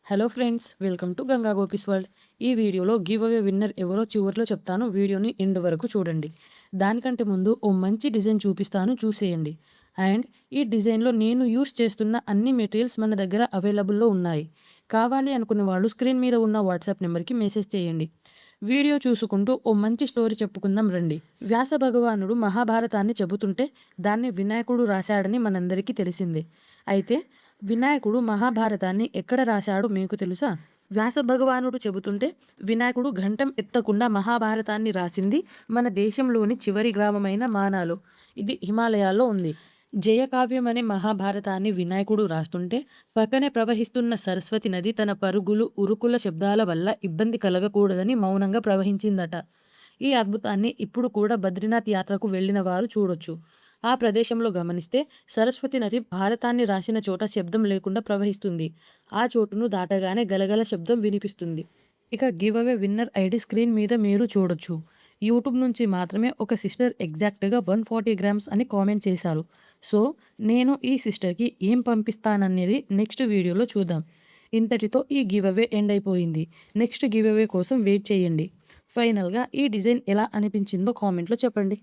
Hello friends, welcome to Ganga gopis world. ఈ వీడియోలో give away winner ఎవరో చివర్లో చెప్తాను. వీడియోని ఎండ్ వరకు చూడండి. దానికంటే ముందు ఓ మంచి డిజైన్ చూపిస్తాను, చూసేయండి. అండ్ ఈ డిజైన్లో నేను యూస్ చేస్తున్న అన్ని మెటీరియల్స్ మన దగ్గర అవైలబుల్లో ఉన్నాయి. కావాలి అనుకునే వాళ్ళు స్క్రీన్ మీద ఉన్న వాట్సాప్ నెంబర్కి మెసేజ్ చేయండి. వీడియో చూసుకుంటూ ఓ మంచి స్టోరీ చెప్పుకుందాం రండి. వ్యాస భగవానుడు మహాభారతాన్ని చెబుతుంటే దాన్ని వినాయకుడు రాశాడని మనందరికీ తెలిసిందే. అయితే వినాయకుడు మహాభారతాన్ని ఎక్కడ రాశాడో మీకు తెలుసా? వ్యాస భగవానుడు చెబుతుంటే వినాయకుడు ఘంటం ఎత్తకుండా మహాభారతాన్ని రాసింది మన దేశంలోని చివరి గ్రామమైన మానాలో. ఇది హిమాలయాల్లో ఉంది. జయకావ్యం అనే మహాభారతాన్ని వినాయకుడు రాస్తుంటే పక్కనే ప్రవహిస్తున్న సరస్వతి నది తన పరుగులు, ఉరుకుల శబ్దాల వల్ల ఇబ్బంది కలగకూడదని మౌనంగా ప్రవహించిందట. ఈ అద్భుతాన్ని ఇప్పుడు కూడా బద్రీనాథ్ యాత్రకు వెళ్ళిన వారు చూడొచ్చు. ఆ ప్రదేశంలో గమనిస్తే సరస్వతి నది భారతాన్ని రాసిన చోట శబ్దం లేకుండా ప్రవహిస్తుంది. ఆ చోటును దాటగానే గలగల శబ్దం వినిపిస్తుంది. ఇక give away winner ID screen మీద మీరు చూడొచ్చు. యూట్యూబ్ నుంచి మాత్రమే ఒక సిస్టర్ ఎగ్జాక్ట్‌గా 140 గ్రామ్స్ అని కామెంట్ చేశారు. సో, నేను ఈ సిస్టర్‌కి ఏం పంపిస్తాననేది నెక్స్ట్ వీడియోలో చూద్దాం. ఇంతటితో ఈ గివ్ అవే ఎండ్ అయిపోయింది. నెక్స్ట్ గివ్ అవే కోసం వెయిట్ చేయండి. ఫైనల్‌గా ఈ డిజైన్ ఎలా అనిపించిందో కామెంట్‌లో చెప్పండి.